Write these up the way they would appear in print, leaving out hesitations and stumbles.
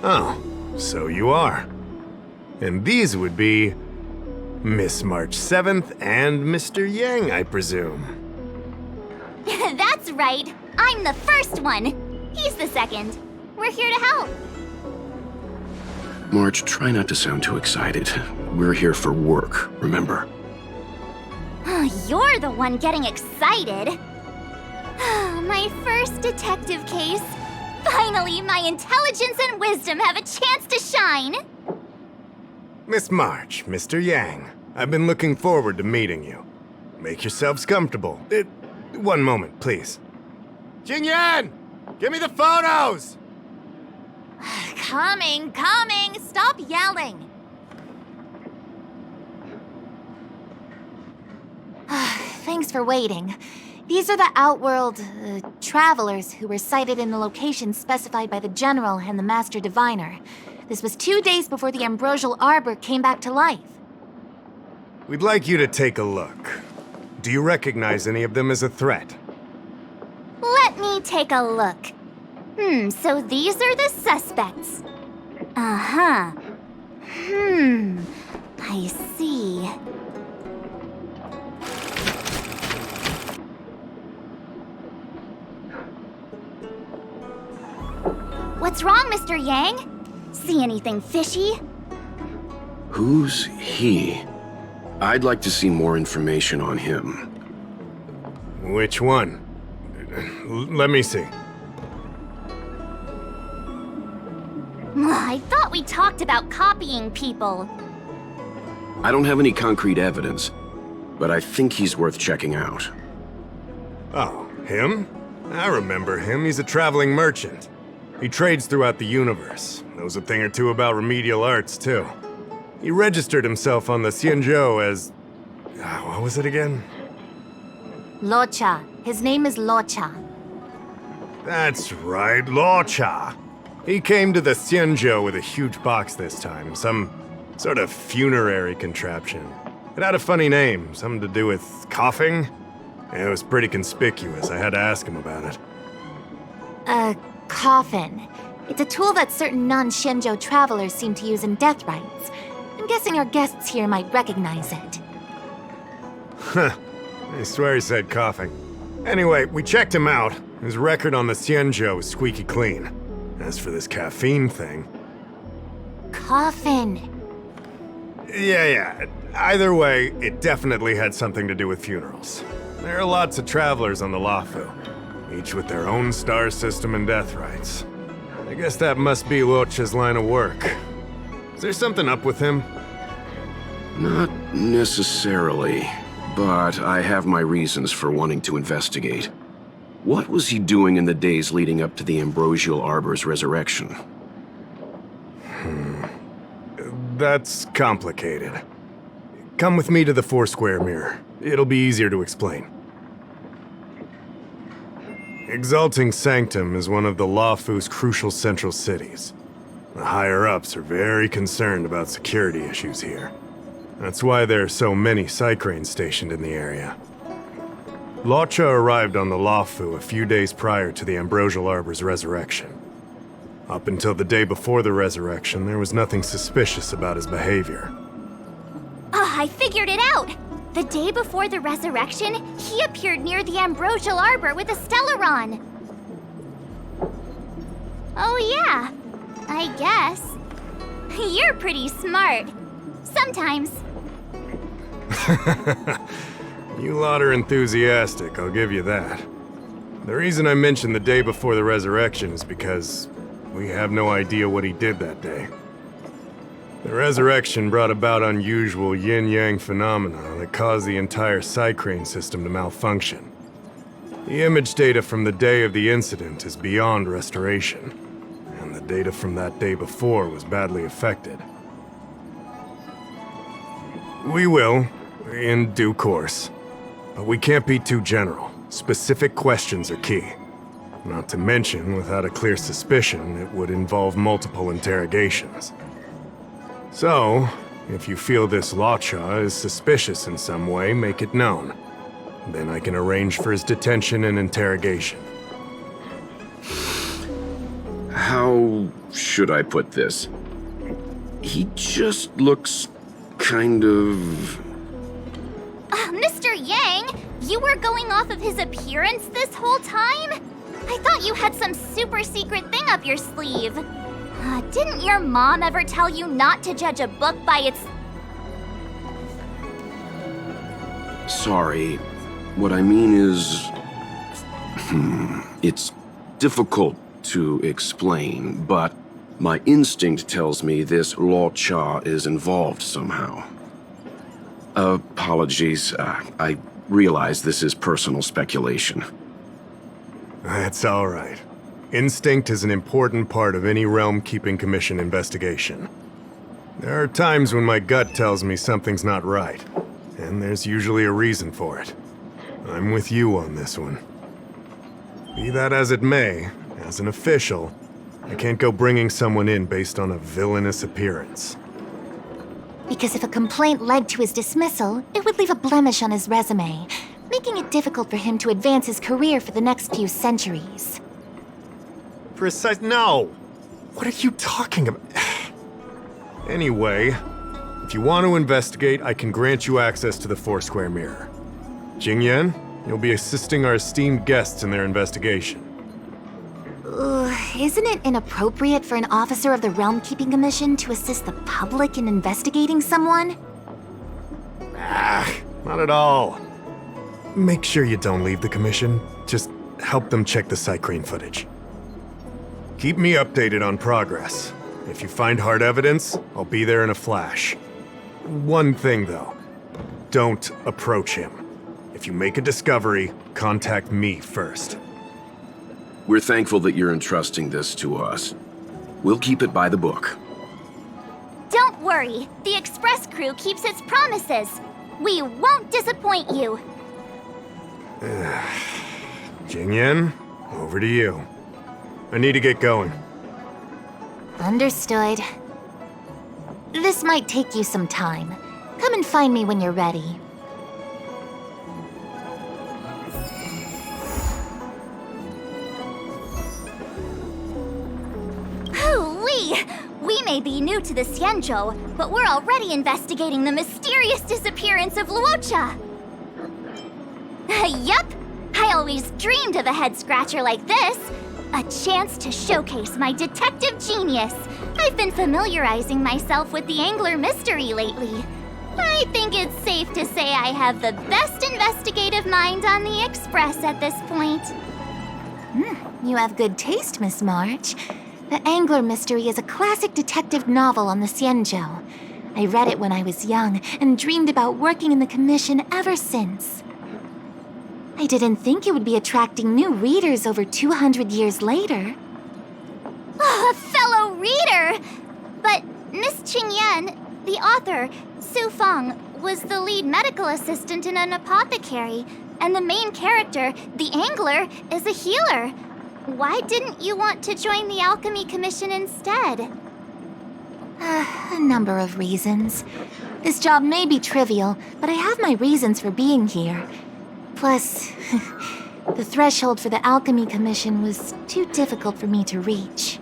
Oh, so you are. And these would be Miss March 7th and Mr. Yang, I presume. That's right. I'm the first one. He's the second. We're here to help. March, try not to sound too excited. We're here for work, remember? You're the one getting excited. My first detective case. Finally, my intelligence and wisdom have a chance to shine. Miss March, Mr. Yang, I've been looking forward to meeting you. Make yourselves comfortable. One moment, please. Jingyan! Give me the photos! Coming. Stop yelling. Thanks for waiting. These are the Outworld, travelers who were sighted in the location specified by the General and the Master Diviner. This was 2 days before the Ambrosial Arbor came back to life. We'd like you to take a look. Do you recognize any of them as a threat? Let me take a look. So these are the suspects. Uh-huh. I see. What's wrong, Mr. Yang? See anything fishy? Who's he? I'd like to see more information on him. Which one? Let me see. I thought we talked about copying people. I don't have any concrete evidence, but I think he's worth checking out. Oh, him? I remember him. He's a traveling merchant. He trades throughout the universe. Knows a thing or two about remedial arts, too. He registered himself on the Xianzhou as... what was it again? Luocha. His name is Luocha. That's right, Luocha. He came to the Xianzhou with a huge box this time. Some sort of funerary contraption. It had a funny name, something to do with coughing. It was pretty conspicuous. I had to ask him about it. Coffin. It's a tool that certain non-Shenzhou travelers seem to use in death rites. I'm guessing our guests here might recognize it. Huh. I swear he said coughing. Anyway, we checked him out. His record on the Xianzhou is squeaky clean. As for this caffeine thing... Coffin. Yeah. Either way, it definitely had something to do with funerals. There are lots of travelers on the Luofu, each with their own star system and death rites. I guess that must be Luocha's line of work. Is there something up with him? Not necessarily, but I have my reasons for wanting to investigate. What was he doing in the days leading up to the Ambrosial Arbor's resurrection? That's complicated. Come with me to the Four-Square Mirror. It'll be easier to explain. Exalting Sanctum is one of the Luofu's crucial central cities. The higher-ups are very concerned about security issues here. That's why there are so many Psycranes stationed in the area. Luocha arrived on the Luofu a few days prior to the Ambrosial Arbor's resurrection. Up until the day before the resurrection, there was nothing suspicious about his behavior. I figured it out! The day before the resurrection, he appeared near the Ambrosial Arbor with a Stellaron. Oh yeah, I guess. You're pretty smart. Sometimes. You lot are enthusiastic, I'll give you that. The reason I mentioned the day before the resurrection is because we have no idea what he did that day. The resurrection brought about unusual yin-yang phenomena that caused the entire Psycrane system to malfunction. The image data from the day of the incident is beyond restoration, and the data from that day before was badly affected. We will, in due course, but we can't be too general. Specific questions are key. Not to mention, without a clear suspicion, it would involve multiple interrogations. So, if you feel this Luocha is suspicious in some way, make it known. Then I can arrange for his detention and interrogation. How should I put this? He just looks kind of... Mr. Yang, you were going off of his appearance this whole time? I thought you had some super secret thing up your sleeve. Didn't your mom ever tell you not to judge a book by its... Sorry. What I mean is... it's difficult to explain, but my instinct tells me this Luocha is involved somehow. Apologies. I realize this is personal speculation. That's all right. Instinct is an important part of any Realm Keeping Commission investigation. There are times when my gut tells me something's not right, and there's usually a reason for it. I'm with you on this one. Be that as it may, as an official, I can't go bringing someone in based on a villainous appearance. Because if a complaint led to his dismissal, it would leave a blemish on his resume, making it difficult for him to advance his career for the next few centuries. No! What are you talking about? Anyway, if you want to investigate, I can grant you access to the Foursquare Mirror. Jingyan, you'll be assisting our esteemed guests in their investigation. Isn't it inappropriate for an officer of the Realm Keeping Commission to assist the public in investigating someone? Not at all. Make sure you don't leave the commission. Just help them check the Cycrene footage. Keep me updated on progress. If you find hard evidence, I'll be there in a flash. One thing, though. Don't approach him. If you make a discovery, contact me first. We're thankful that you're entrusting this to us. We'll keep it by the book. Don't worry, the Express crew keeps its promises. We won't disappoint you. Jingyan, over to you. I need to get going. Understood. This might take you some time. Come and find me when you're ready. We may be new to the Xianzhou, but we're already investigating the mysterious disappearance of Luocha. Yup! I always dreamed of a head-scratcher like this. A chance to showcase my detective genius. I've been familiarizing myself with the Angler mystery lately. I think it's safe to say I have the best investigative mind on the Express at this point. You have good taste, Miss March. The Angler Mystery is a classic detective novel on the Xianzhou. I read it when I was young and dreamed about working in the commission ever since. I didn't think it would be attracting new readers over 200 years later. A fellow reader! But Miss Qingyan, the author, Su Feng, was the lead medical assistant in an apothecary, and the main character, the Angler, is a healer. Why didn't you want to join the Alchemy Commission instead? A number of reasons. This job may be trivial, but I have my reasons for being here. Plus, the threshold for the Alchemy Commission was too difficult for me to reach.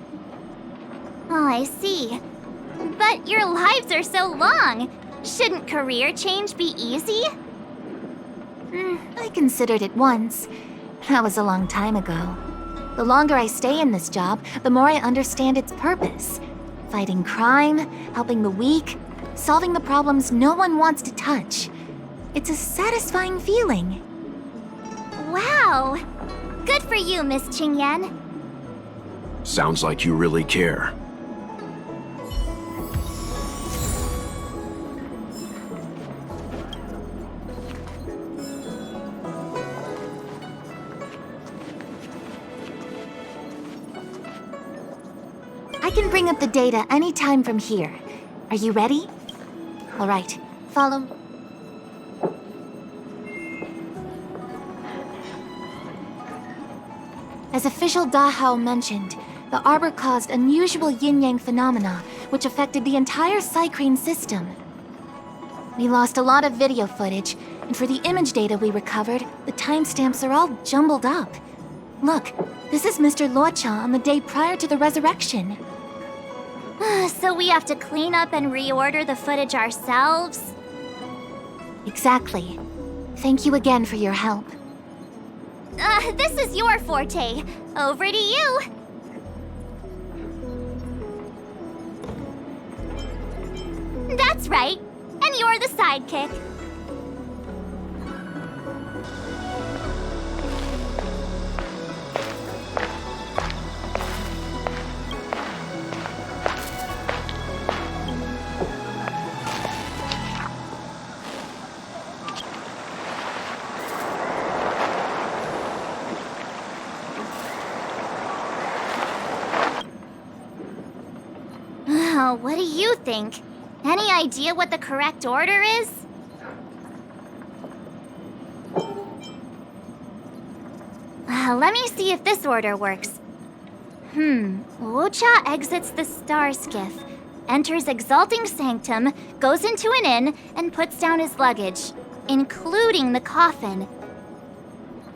Oh, I see. But your lives are so long. Shouldn't career change be easy? I considered it once. That was a long time ago. The longer I stay in this job, the more I understand its purpose. Fighting crime, helping the weak, solving the problems no one wants to touch. It's a satisfying feeling. Wow! Good for you, Miss Qingyan. Sounds like you really care. I can bring up the data anytime from here. Are you ready? All right, follow. As official Dahao mentioned, the Arbor caused unusual yin-yang phenomena, which affected the entire Cycrene system. We lost a lot of video footage, and for the image data we recovered, the timestamps are all jumbled up. Look, this is Mr. Luocha on the day prior to the resurrection. So we have to clean up and reorder the footage ourselves? Exactly. Thank you again for your help. This is your forte. Over to you. That's right. And you're the sidekick. What do you think? Any idea what the correct order is? Let me see if this order works. Luocha exits the star skiff, enters Exalting Sanctum, goes into an inn, and puts down his luggage, including the coffin.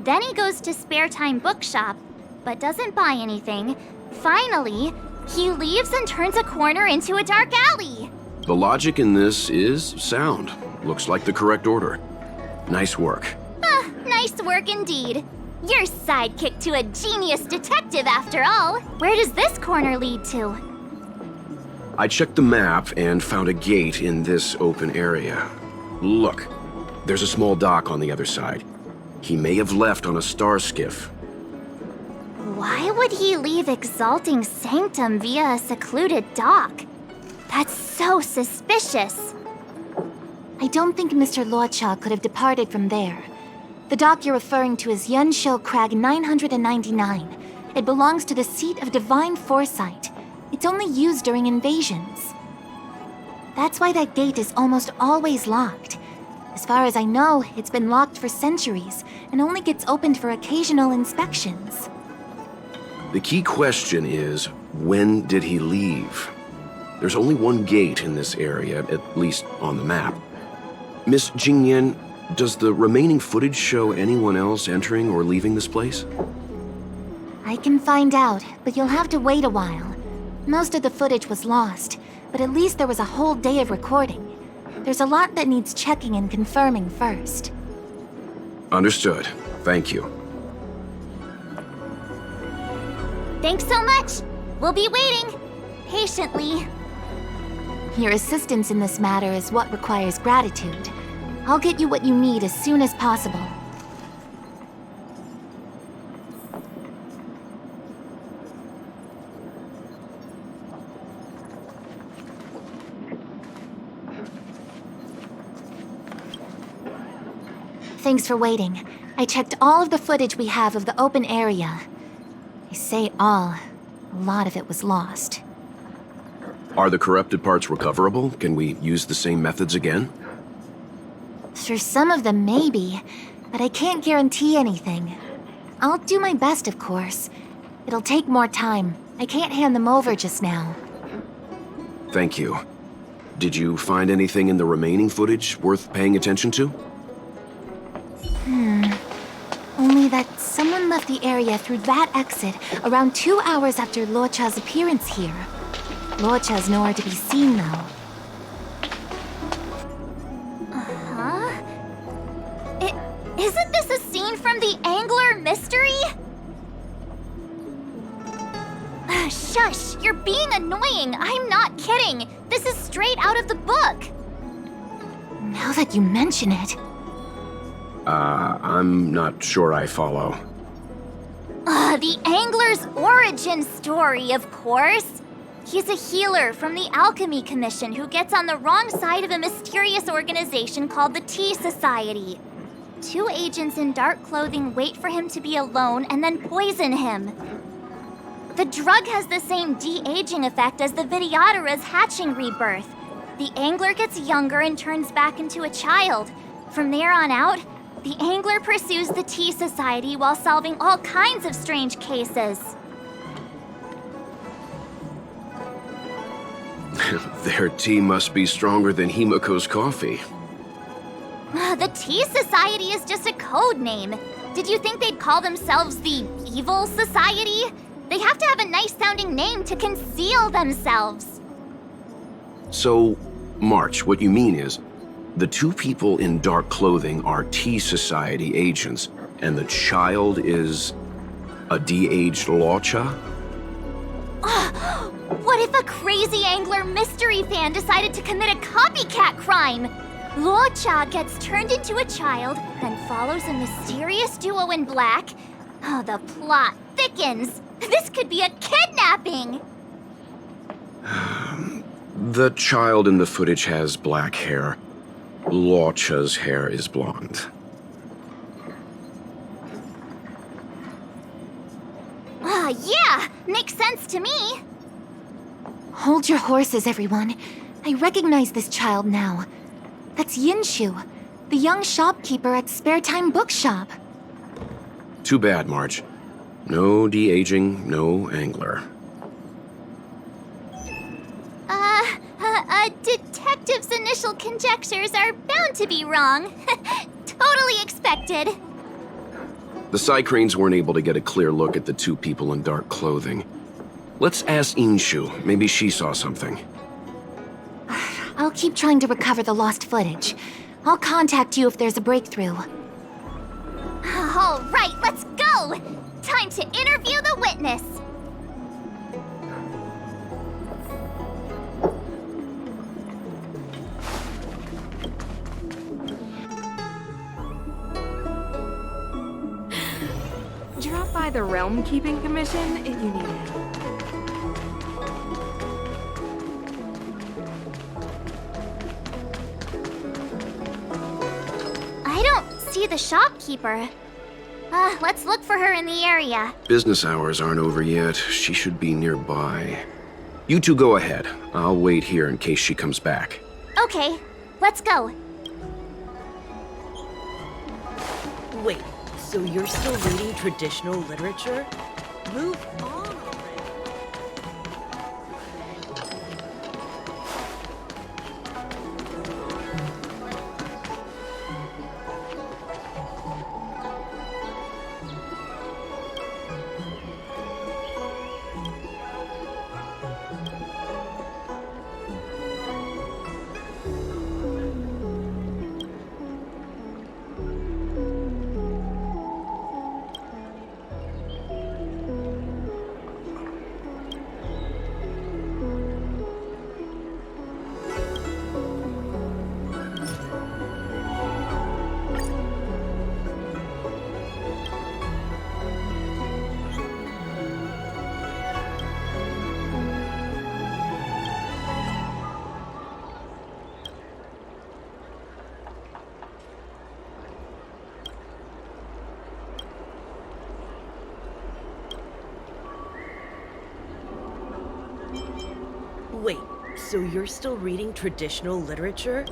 Then he goes to Spare Time Bookshop, but doesn't buy anything. Finally, he leaves and turns a corner into a dark alley. The logic in this is sound. Looks like the correct order. Nice work. Nice work indeed. You're sidekick to a genius detective after all. Where does this corner lead to? I checked the map and found a gate in this open area. Look, there's a small dock on the other side. He may have left on a star skiff. Why would he leave Exalting Sanctum via a secluded dock? That's so suspicious. I don't think Mr. Luocha could have departed from there. The dock you're referring to is Yunsho Crag 999. It belongs to the seat of divine foresight. It's only used during invasions. That's why that gate is almost always locked. As far as I know, it's been locked for centuries and only gets opened for occasional inspections. The key question is, when did he leave? There's only one gate in this area, at least on the map. Miss Jingyan, does the remaining footage show anyone else entering or leaving this place? I can find out, but you'll have to wait a while. Most of the footage was lost, but at least there was a whole day of recording. There's a lot that needs checking and confirming first. Understood. Thank you. Thanks so much. We'll be waiting. Patiently. Your assistance in this matter is what requires gratitude. I'll get you what you need as soon as possible. Thanks for waiting. I checked all of the footage we have of the open area. I say all. A lot of it was lost. Are the corrupted parts recoverable? Can we use the same methods again? For some of them, maybe, but I can't guarantee anything. I'll do my best, of course. It'll take more time. I can't hand them over just now. Thank you. Did you find anything in the remaining footage worth paying attention to? Only that someone left the area through that exit around 2 hours after Luocha's appearance here. Luocha's nowhere to be seen, though. Isn't this a scene from the Angler mystery? Shush! You're being annoying! I'm not kidding! This is straight out of the book! Now that you mention it... I'm not sure I follow. The Angler's origin story, of course! He's a healer from the Alchemy Commission who gets on the wrong side of a mysterious organization called the Tea Society. 2 agents in dark clothing wait for him to be alone and then poison him. The drug has the same de-aging effect as the Vidyadhara's hatching rebirth. The Angler gets younger and turns back into a child. From there on out, the Angler pursues the Tea Society while solving all kinds of strange cases. Their tea must be stronger than Himiko's coffee. The Tea Society is just a code name. Did you think they'd call themselves the Evil Society? They have to have a nice-sounding name to conceal themselves. So, March, what you mean is, the two people in dark clothing are Tea Society agents, and the child is a de-aged Luocha? What if a crazy angler mystery fan decided to commit a copycat crime? Luocha gets turned into a child, then follows a mysterious duo in black. Oh, the plot thickens. This could be a kidnapping! The child in the footage has black hair. Luocha's hair is blonde. Yeah, makes sense to me. Hold your horses, everyone. I recognize this child now. That's Yinshu, the young shopkeeper at Spare Time Bookshop. Too bad, Marge. No de-aging, no angler. Detective's initial conjectures are bound to be wrong. Totally expected. The Psycranes weren't able to get a clear look at the two people in dark clothing. Let's ask Inshu. Maybe she saw something. I'll keep trying to recover the lost footage. I'll contact you if there's a breakthrough. All right, let's go! Time to interview the witness. Drop by the Realm Keeping Commission if you need it. I don't see the shopkeeper. Let's look for her in the area. Business hours aren't over yet. She should be nearby. You two go ahead. I'll wait here in case she comes back. Okay, let's go. Wait, so you're still reading traditional literature? Move on already. Wait, so you're still reading traditional literature?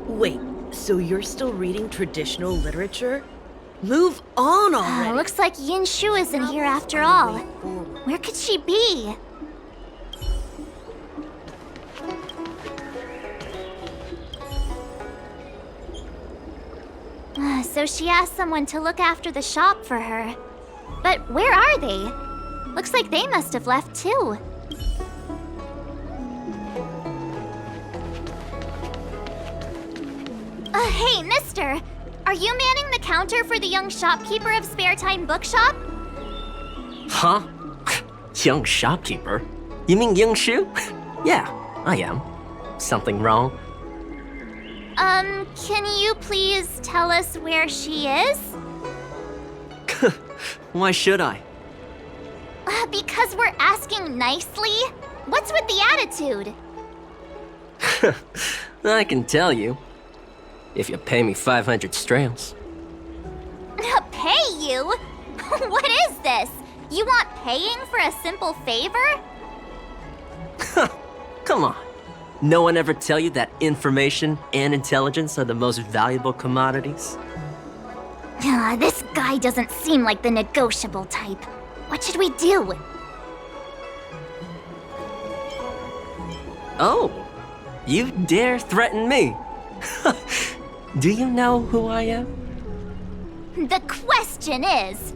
Wait, so you're still reading traditional literature? Move on already! Looks like Yinshu isn't here after all. Where could she be? So she asked someone to look after the shop for her. But where are they? Looks like they must have left too. Hey, mister! Are you manning the counter for the young shopkeeper of Spare Time Bookshop? Huh? Young shopkeeper? You mean Yinshu? Yeah, I am. Something wrong? Can you please tell us where she is? Why should I? Because we're asking nicely. What's with the attitude? I can tell you. If you pay me 500 strails. Pay you? What is this? You want paying for a simple favor? Come on. No one ever tell you that information and intelligence are the most valuable commodities? This guy doesn't seem like the negotiable type. What should we do? Oh, you dare threaten me? Do you know who I am? The question is,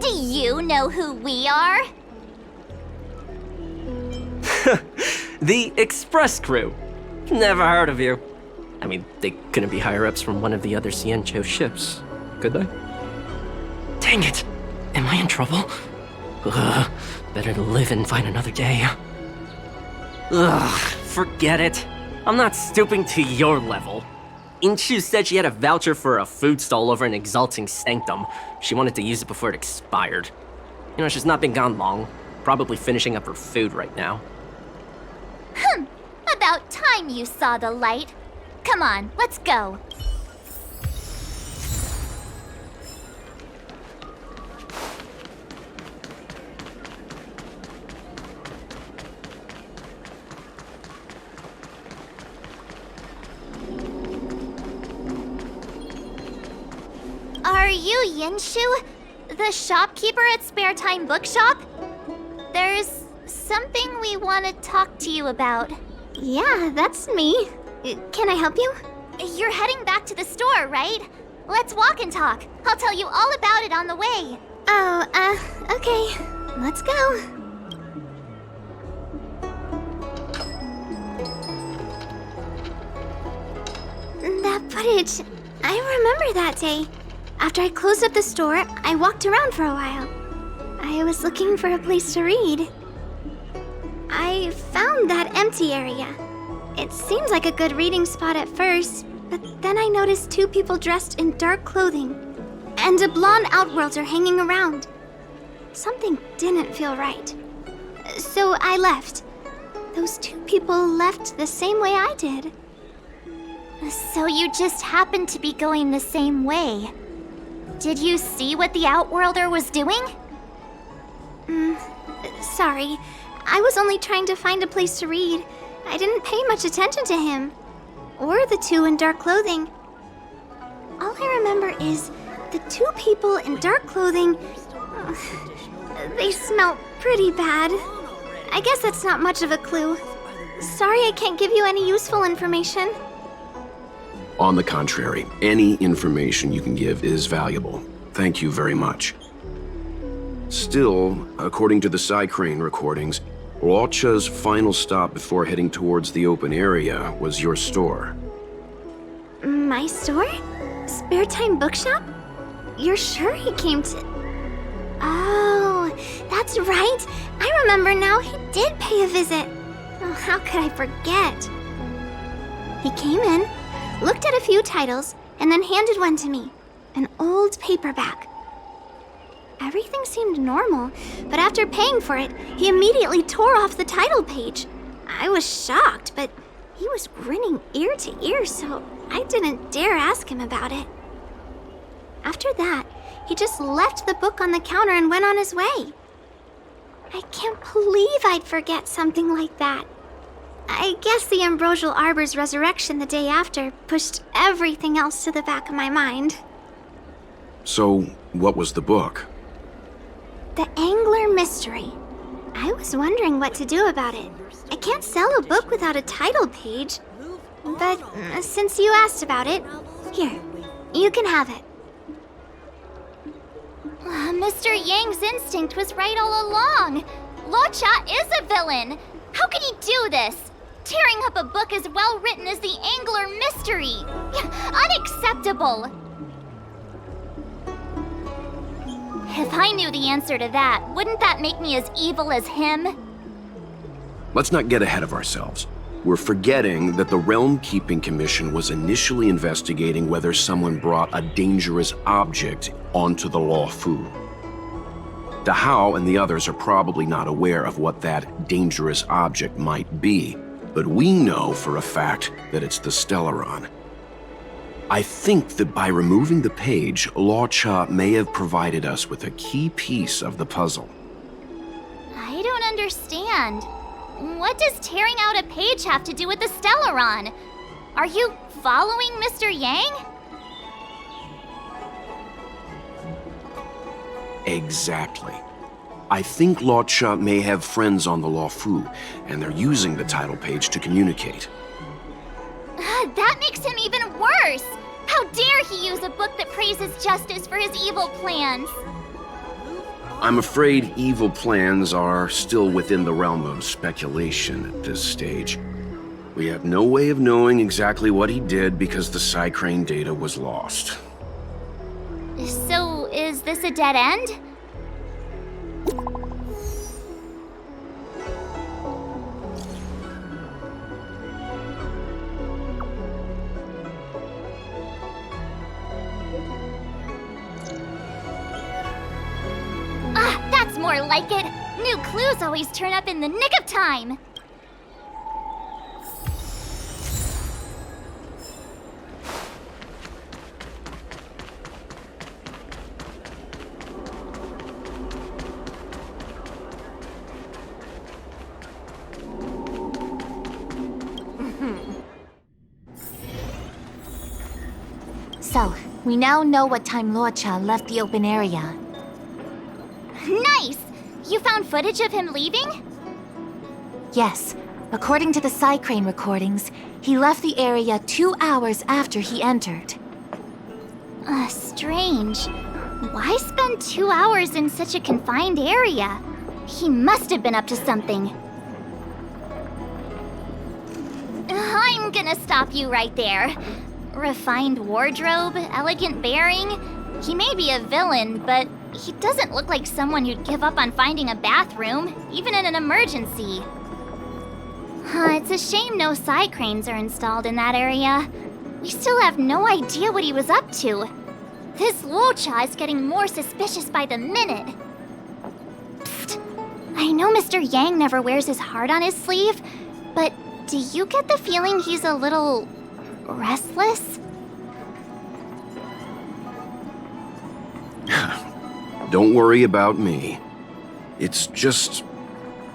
do you know who we are? The Express crew. Never heard of you. I mean, they couldn't be higher-ups from one of the other Ciencho ships, could they? Dang it! Am I in trouble? Ugh, better to live and find another day. Ugh, forget it. I'm not stooping to your level. Inchu said she had a voucher for a food stall over in Exalting Sanctum. She wanted to use it before it expired. You know, she's not been gone long. Probably finishing up her food right now. About time you saw the light. Come on, let's go. Are you Yinshu, the shopkeeper at Spare Time Bookshop? There's something we want to talk to you about. Yeah, that's me. Can I help you? You're heading back to the store, right? Let's walk and talk. I'll tell you all about it on the way. Oh, okay. Let's go. That footage, I remember that day. After I closed up the store, I walked around for a while. I was looking for a place to read. I found that empty area. It seemed like a good reading spot at first, but then I noticed two people dressed in dark clothing and a blonde outworlder hanging around. Something didn't feel right. So I left. Those two people left the same way I did. So you just happened to be going the same way. Did you see what the outworlder was doing? Sorry. I was only trying to find a place to read. I didn't pay much attention to him. Or the two in dark clothing. All I remember is the two people in dark clothing... they smell pretty bad. I guess that's not much of a clue. Sorry I can't give you any useful information. On the contrary, any information you can give is valuable. Thank you very much. Still, according to the Psycrane recordings, Luocha's final stop before heading towards the open area was your store. My store? Spare Time Bookshop? You're sure he came to... Oh, that's right. I remember now, he did pay a visit. Oh, how could I forget? He came in, looked at a few titles, and then handed one to me. An old paperback. Everything seemed normal, but after paying for it, he immediately tore off the title page. I was shocked, but he was grinning ear to ear, so I didn't dare ask him about it. After that, he just left the book on the counter and went on his way. I can't believe I'd forget something like that. I guess the Ambrosial Arbor's resurrection the day after pushed everything else to the back of my mind. So, what was the book? The Angler Mystery. I was wondering what to do about it. I can't sell a book without a title page. But since you asked about it, here, you can have it. Mr. Yang's instinct was right all along. Luocha is a villain. How could he do this? Tearing up a book as well written as the Angler Mystery. Unacceptable. If I knew the answer to that, wouldn't that make me as evil as him? Let's not get ahead of ourselves. We're forgetting that the Realm Keeping Commission was initially investigating whether someone brought a dangerous object onto the Luofu. Dahao and the others are probably not aware of what that dangerous object might be, but we know for a fact that it's the Stellaron. I think that by removing the page, Luocha may have provided us with a key piece of the puzzle. I don't understand. What does tearing out a page have to do with the Stellaron? Are you following Mr. Yang? Exactly. I think Luocha may have friends on the Luofu, and they're using the title page to communicate. That makes him even worse! How dare he use a book that praises justice for his evil plans? I'm afraid evil plans are still within the realm of speculation at this stage. We have no way of knowing exactly what he did because the Psycrane data was lost. So, is this a dead end? Ah, that's more like it! New clues always turn up in the nick of time! So, we now know what time Luocha left the open area. Nice! You found footage of him leaving? Yes, according to the Psycrane recordings, he left the area 2 hours after he entered. Strange. Why spend 2 hours in such a confined area? He must have been up to something. I'm gonna stop you right there. Refined wardrobe, elegant bearing. He may be a villain, but he doesn't look like someone who'd give up on finding a bathroom, even in an emergency. It's a shame no Psycranes are installed in that area. We still have no idea what he was up to. This Luocha is getting more suspicious by the minute. Psst. I know Mr. Yang never wears his heart on his sleeve, but do you get the feeling he's a little restless? Don't worry about me. It's just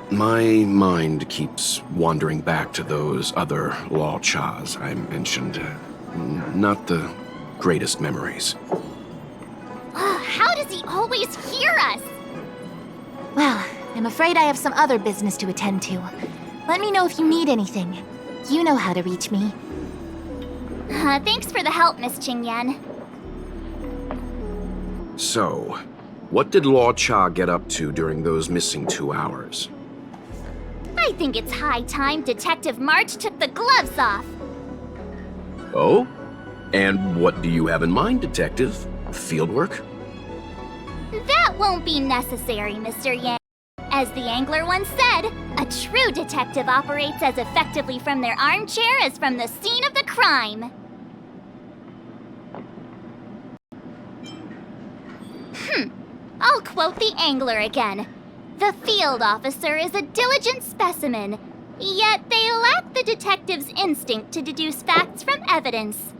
my mind keeps wandering back to those other Luochas I mentioned. Not the greatest memories. How does he always hear us? Well, I'm afraid I have some other business to attend to. Let me know if you need anything. You know how to reach me. Thanks for the help, Miss Qingyan. So, what did Luocha get up to during those missing 2 hours? I think it's high time Detective March took the gloves off. Oh? And what do you have in mind, Detective? Fieldwork? That won't be necessary, Mr. Yang. As the angler once said, a true detective operates as effectively from their armchair as from the scene of the crime. I'll quote the angler again. The field officer is a diligent specimen, yet they lack the detective's instinct to deduce facts from evidence.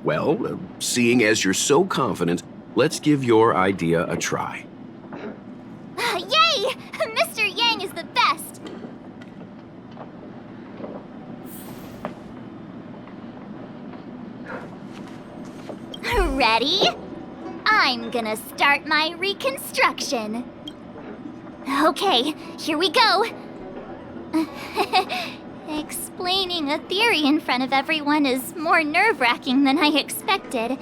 Well, seeing as you're so confident, let's give your idea a try. Yay! Mr. Yang is the best! Ready? I'm gonna start my reconstruction. Okay, here we go. Explaining a theory in front of everyone is more nerve-wracking than I expected.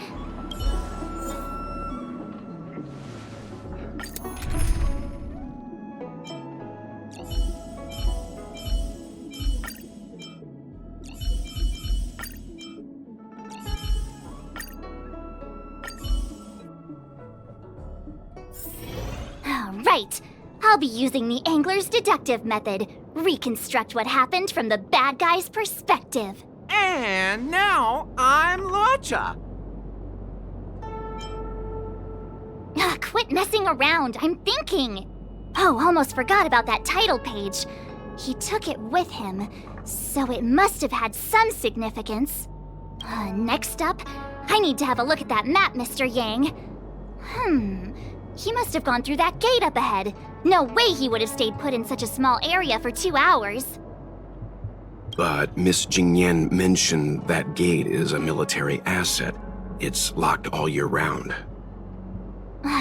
Right. I'll be using the angler's deductive method. Reconstruct what happened from the bad guy's perspective. And now I'm Luocha. Quit messing around. I'm thinking. Oh, almost forgot about that title page. He took it with him, so it must have had some significance. Next up, I need to have a look at that map, Mr. Yang. He must have gone through that gate up ahead. No way he would have stayed put in such a small area for 2 hours. But Miss Jingyan mentioned that gate is a military asset. It's locked all year round.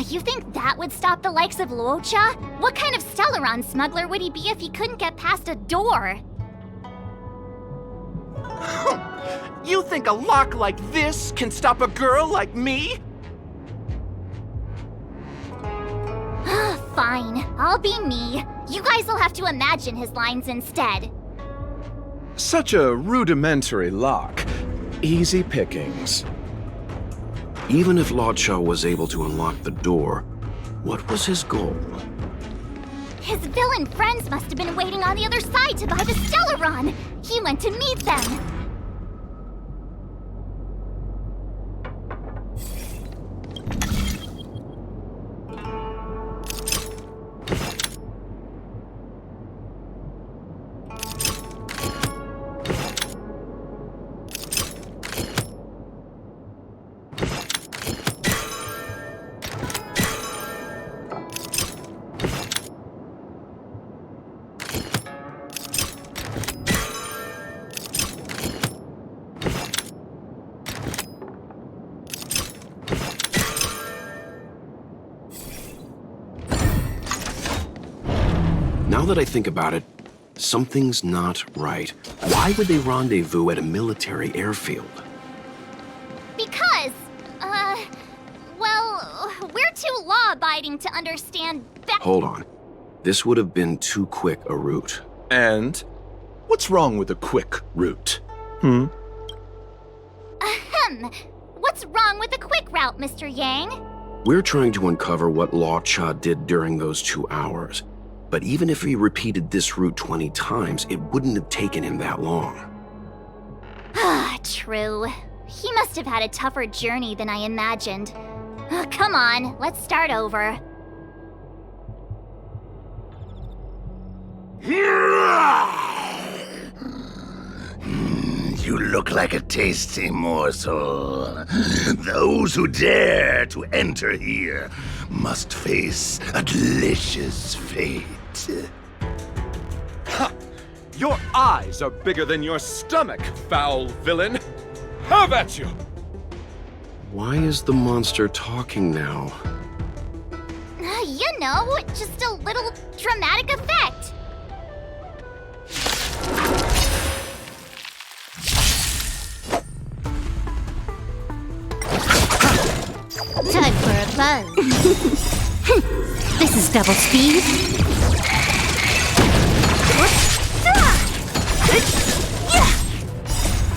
You think that would stop the likes of Luocha? What kind of Stellaron smuggler would he be if he couldn't get past a door? You think a lock like this can stop a girl like me? Fine, I'll be me. You guys will have to imagine his lines instead. Such a rudimentary lock. Easy pickings. Even if Luocha was able to unlock the door, what was his goal? His villain friends must have been waiting on the other side to buy the Stellaron. He went to meet them. Now that I think about it, something's not right. Why would they rendezvous at a military airfield? Because, well, we're too law-abiding to understand Hold on. This would have been too quick a route. And what's wrong with a quick route? Ahem. What's wrong with the quick route, Mr. Yang? We're trying to uncover what Luocha did during those 2 hours. But even if he repeated this route 20 times, it wouldn't have taken him that long. Ah, true. He must have had a tougher journey than I imagined. Come on, let's start over. You look like a tasty morsel. Those who dare to enter here must face a delicious fate. Ha! Your eyes are bigger than your stomach, foul villain! Have at you! Why is the monster talking now? You know, just a little dramatic effect. Time for a buzz. This is double speed.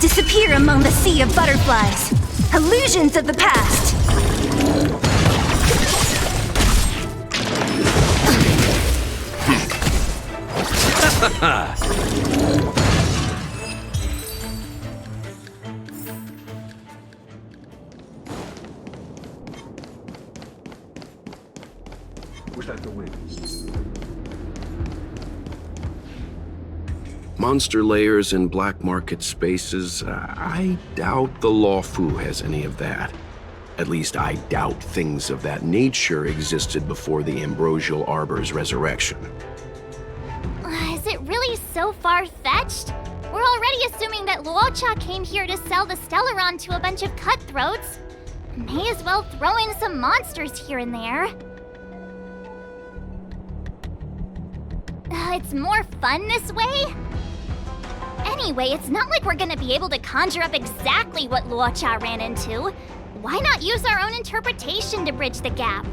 Disappear among the sea of butterflies. Illusions of the past. Monster layers in black market spaces, I doubt the Lawfu has any of that. At least I doubt things of that nature existed before the Ambrosial Arbor's resurrection. Is it really so far-fetched? We're already assuming that Luocha came here to sell the Stellaron to a bunch of cutthroats. May as well throw in some monsters here and there. It's more fun this way? Anyway, it's not like we're gonna be able to conjure up exactly what Luocha ran into. Why not use our own interpretation to bridge the gap?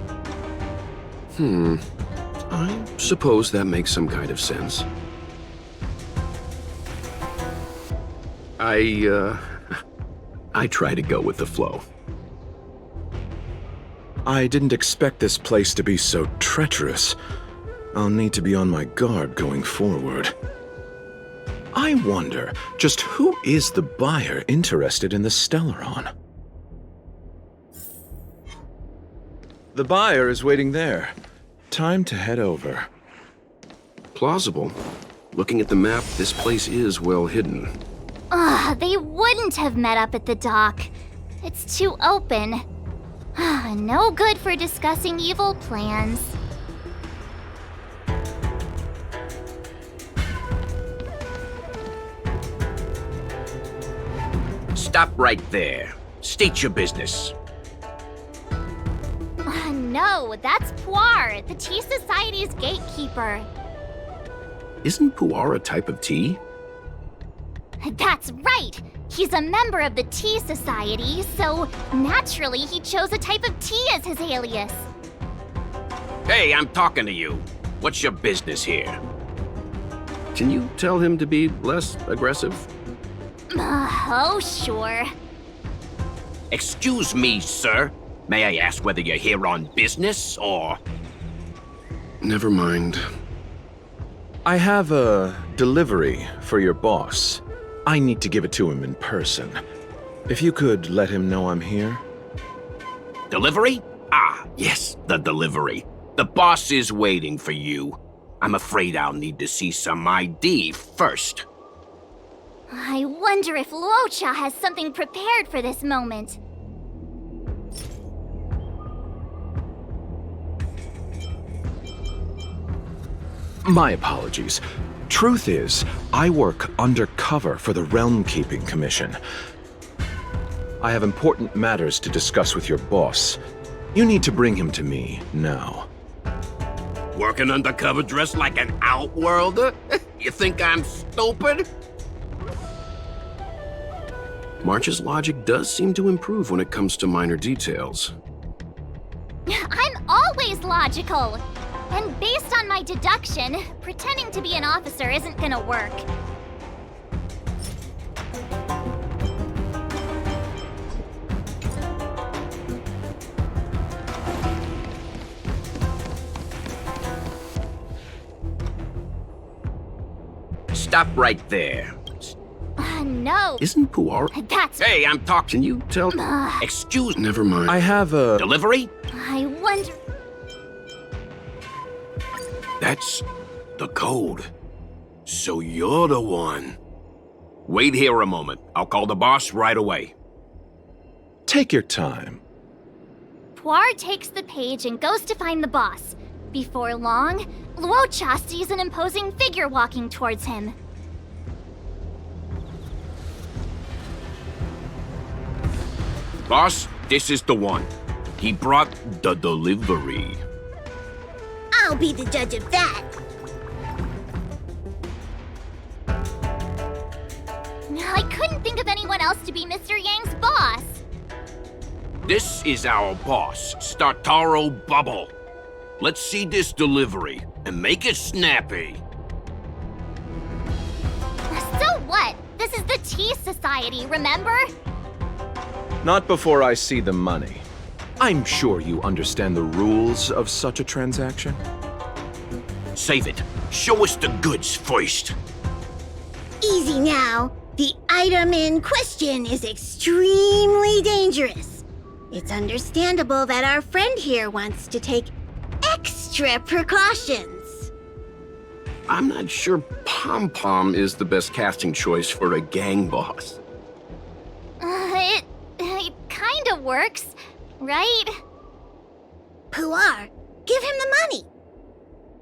I suppose that makes some kind of sense. I try to go with the flow. I didn't expect this place to be so treacherous. I'll need to be on my guard going forward. I wonder, just who is the buyer interested in the Stellaron? The buyer is waiting there. Time to head over. Plausible. Looking at the map, this place is well hidden. They wouldn't have met up at the dock. It's too open. No good for discussing evil plans. Stop right there. State your business. No, that's Puar, the Tea Society's gatekeeper. Isn't Puar a type of tea? That's right! He's a member of the Tea Society, so naturally he chose a type of tea as his alias. Hey, I'm talking to you. What's your business here? Can you tell him to be less aggressive? Oh, sure. Excuse me, sir. May I ask whether you're here on business, or... Never mind. I have a delivery for your boss. I need to give it to him in person. If you could let him know I'm here. Delivery? Ah, yes, the delivery. The boss is waiting for you. I'm afraid I'll need to see some ID first. I wonder if Luocha has something prepared for this moment. My apologies. Truth is, I work undercover for the Realm Keeping Commission. I have important matters to discuss with your boss. You need to bring him to me now. Working undercover dressed like an outworlder? You think I'm stupid? March's logic does seem to improve when it comes to minor details. I'm always logical! And based on my deduction, pretending to be an officer isn't gonna work. Stop right there. No. Isn't Puar? That's... Hey, I'm talking. Can you tell... Excuse... Never mind. I have a... Delivery? I wonder... That's the code. So you're the one. Wait here a moment. I'll call the boss right away. Take your time. Puar takes the page and goes to find the boss. Before long, Luocha sees an imposing figure walking towards him. Boss, this is the one. He brought the delivery. I'll be the judge of that. I couldn't think of anyone else to be Mr. Yang's boss. This is our boss, Startaro Bubble. Let's see this delivery, and make it snappy. So what? This is the Tea Society, remember? Not before I see the money. I'm sure you understand the rules of such a transaction. Save it. Show us the goods first. Easy now. The item in question is extremely dangerous. It's understandable that our friend here wants to take extra precautions. I'm not sure Pom Pom is the best casting choice for a gang boss. It kinda works, right? Puar, give him the money.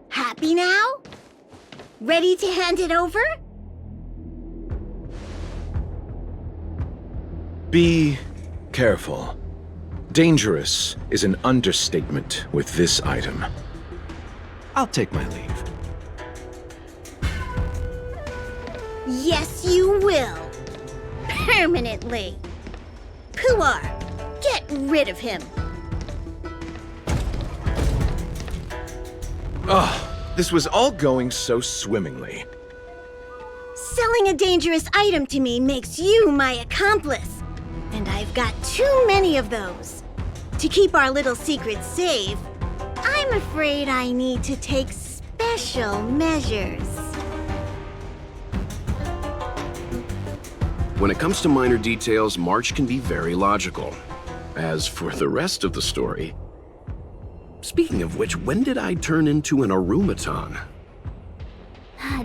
Happy now? Ready to hand it over? Be careful. Dangerous is an understatement with this item. I'll take my leave. Yes, you will. Permanently. Puar, get rid of him. This was all going so swimmingly. Selling a dangerous item to me makes you my accomplice. And I've got too many of those. To keep our little secret safe, I'm afraid I need to take special measures. When it comes to minor details, March can be very logical. As for the rest of the story... Speaking of which, when did I turn into an Arumaton?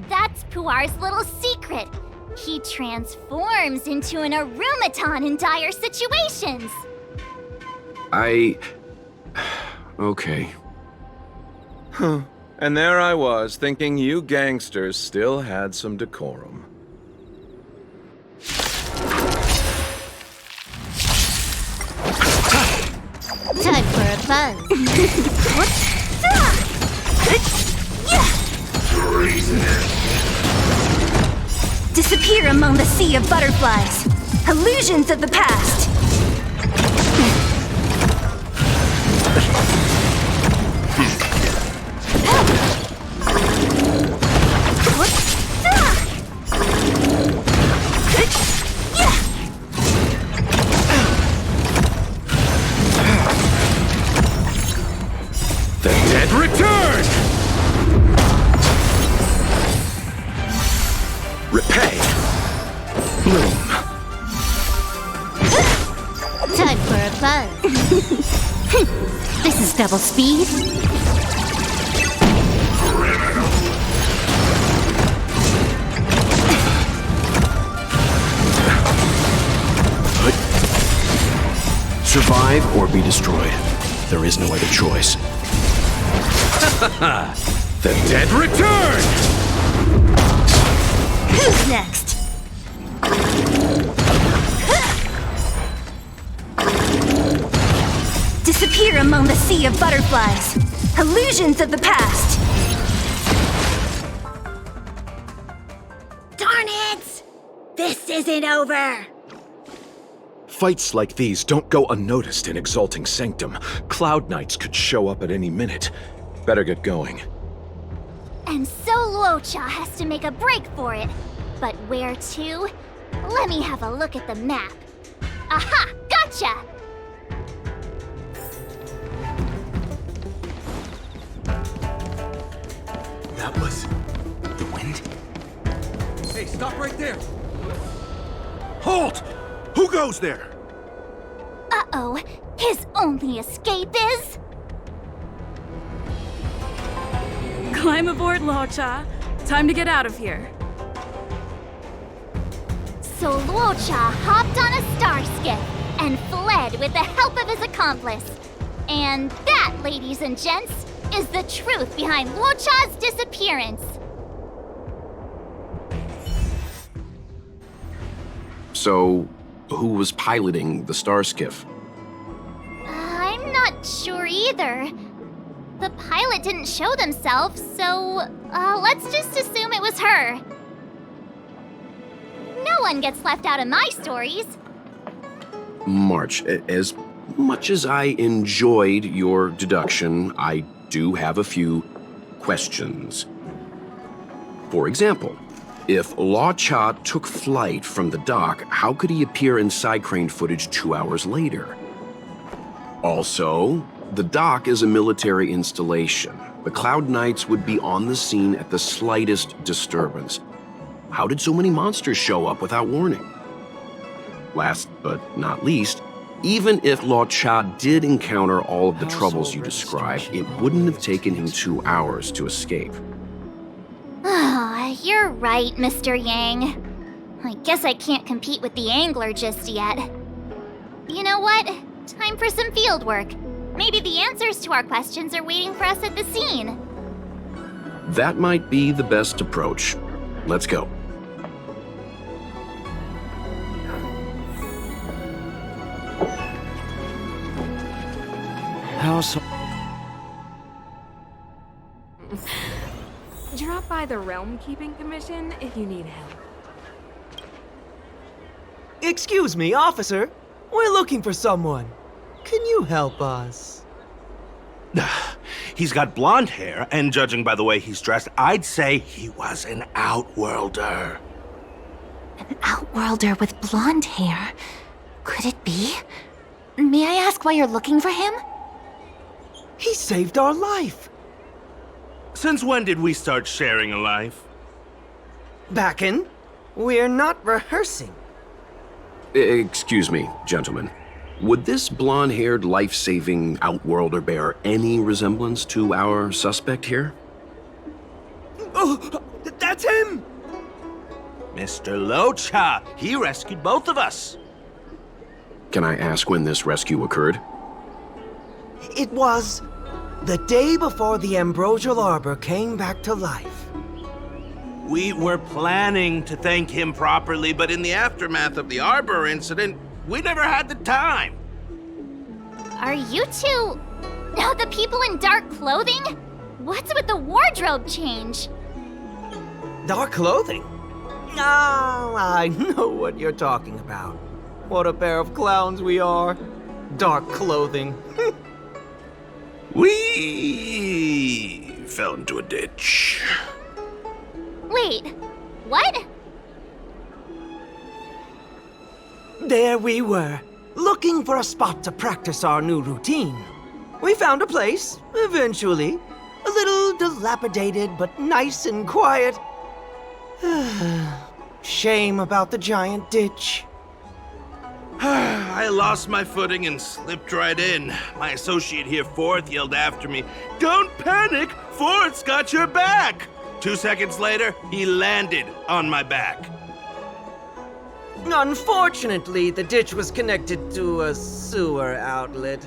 That's Puar's little secret. He transforms into an Arumaton in dire situations. Okay. Huh. And there I was, thinking you gangsters still had some decorum. Time for a buzz. Disappear among the sea of butterflies. Illusions of the past. The dead return! Repay. Bloom. Time for a buzz. This is double speed. Survive or be destroyed. There is no other choice. The dead return! Who's next? Disappear among the sea of butterflies. Illusions of the past. Darn it! This isn't over! Fights like these don't go unnoticed in Exalting Sanctum. Cloud Knights could show up at any minute. Better get going. And so Luocha has to make a break for it. But where to? Let me have a look at the map. Aha! Gotcha! That was the wind? Hey, stop right there! Halt! Who goes there? Uh-oh. His only escape is... Climb aboard, Luocha. Time to get out of here. So Luocha hopped on a star skiff and fled with the help of his accomplice. And that, ladies and gents, is the truth behind Luocha's disappearance. So, who was piloting the star skiff? I'm not sure either. The pilot didn't show themselves, so let's just assume it was her. No one gets left out of my stories. March, as much as I enjoyed your deduction, I do have a few questions. For example, if Luocha took flight from the dock, how could he appear in side crane footage 2 hours later? Also, the dock is a military installation. The Cloud Knights would be on the scene at the slightest disturbance. How did so many monsters show up without warning? Last but not least, even if Luocha did encounter all of the troubles you described, it wouldn't have taken him 2 hours to escape. You're right, Mr. Yang. I guess I can't compete with the angler just yet. You know what? Time for some field work. Maybe the answers to our questions are waiting for us at the scene. That might be the best approach. Let's go. Drop by the Realm Keeping Commission if you need help. Excuse me, officer. We're looking for someone. Can you help us? He's got blonde hair, and judging by the way he's dressed, I'd say he was an outworlder. An outworlder with blonde hair? Could it be? May I ask why you're looking for him? He saved our life. Since when did we start sharing a life? Backen, we're not rehearsing. Excuse me, gentlemen. Would this blonde-haired, life-saving outworlder bear any resemblance to our suspect here? Oh, that's him! Mr. Luocha, he rescued both of us. Can I ask when this rescue occurred? It was the day before the Ambrosial Arbor came back to life. We were planning to thank him properly, but in the aftermath of the Arbor incident, we never had the time. Are you two... the people in dark clothing? What's with the wardrobe change? Dark clothing? Ah, I know what you're talking about. What a pair of clowns we are. Dark clothing. We fell into a ditch. Wait, what? There we were, looking for a spot to practice our new routine. We found a place, eventually. A little dilapidated, but nice and quiet. Shame about the giant ditch. I lost my footing and slipped right in. My associate here, Fourth, yelled after me, "Don't panic! Fourth's got your back!" 2 seconds later, he landed on my back. Unfortunately, the ditch was connected to a sewer outlet.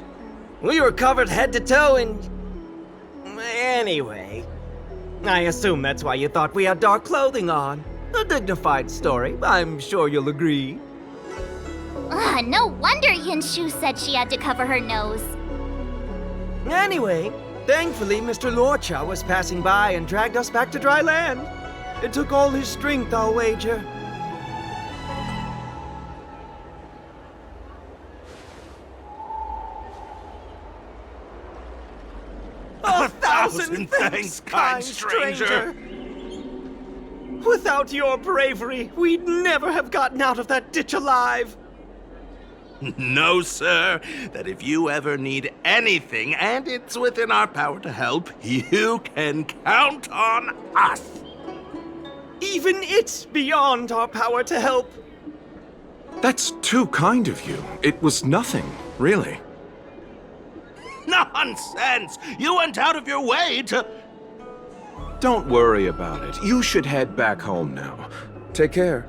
We were covered head to toe in... Anyway, I assume that's why you thought we had dark clothing on. A dignified story, I'm sure you'll agree. No wonder Yinshu said she had to cover her nose. Anyway, thankfully Mr. Luocha was passing by and dragged us back to dry land. It took all his strength, I'll wager. A thousand thanks, kind stranger! Without your bravery, we'd never have gotten out of that ditch alive. No, sir. That if you ever need anything, and it's within our power to help, you can count on us. Even it's beyond our power to help. That's too kind of you. It was nothing, really. Nonsense! You went out of your way to... Don't worry about it. You should head back home now. Take care.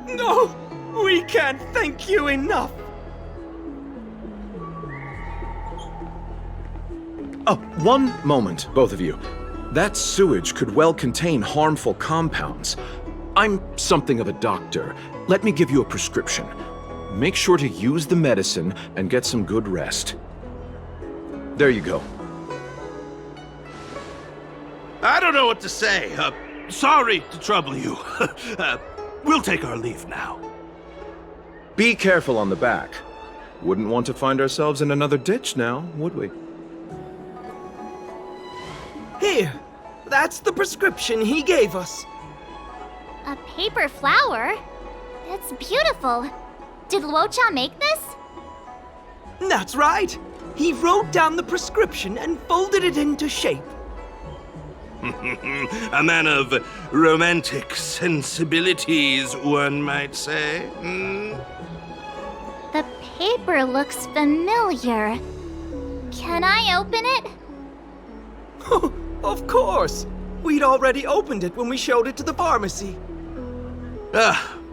No! We can't thank you enough! Oh, one moment, both of you. That sewage could well contain harmful compounds. I'm something of a doctor. Let me give you a prescription. Make sure to use the medicine and get some good rest. There you go. I don't know what to say. Sorry to trouble you. We'll take our leave now. Be careful on the back. Wouldn't want to find ourselves in another ditch now, would we? Here, that's the prescription he gave us. A paper flower? It's beautiful. Did Luocha make this? That's right. He wrote down the prescription and folded it into shape. A man of romantic sensibilities, one might say. The paper looks familiar. Can I open it? Of course! We'd already opened it when we showed it to the pharmacy.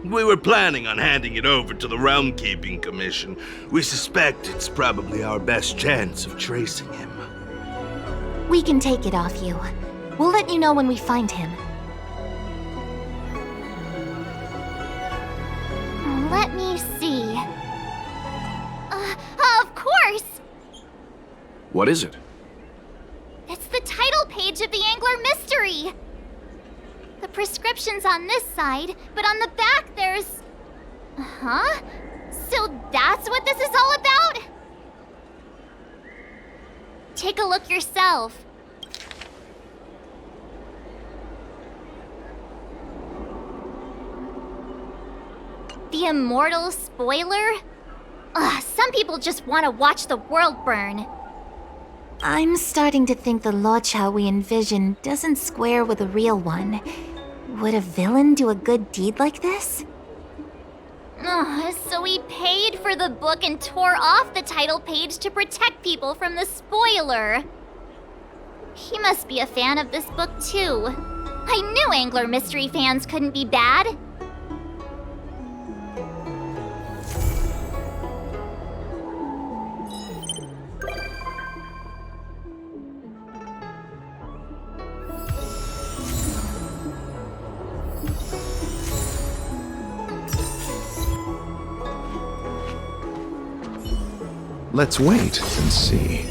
We were planning on handing it over to the Realm Keeping Commission. We suspect it's probably our best chance of tracing him. We can take it off you. We'll let you know when we find him. Let me see. Of course! What is it? It's the title page of the Angler Mystery! The prescription's on this side, but on the back there's... Huh? So that's what this is all about? Take a look yourself. The immortal spoiler? Some people just want to watch the world burn. I'm starting to think the Luocha we envision doesn't square with a real one. Would a villain do a good deed like this? So he paid for the book and tore off the title page to protect people from the spoiler. He must be a fan of this book too. I knew Angler Mystery fans couldn't be bad. Let's wait and see.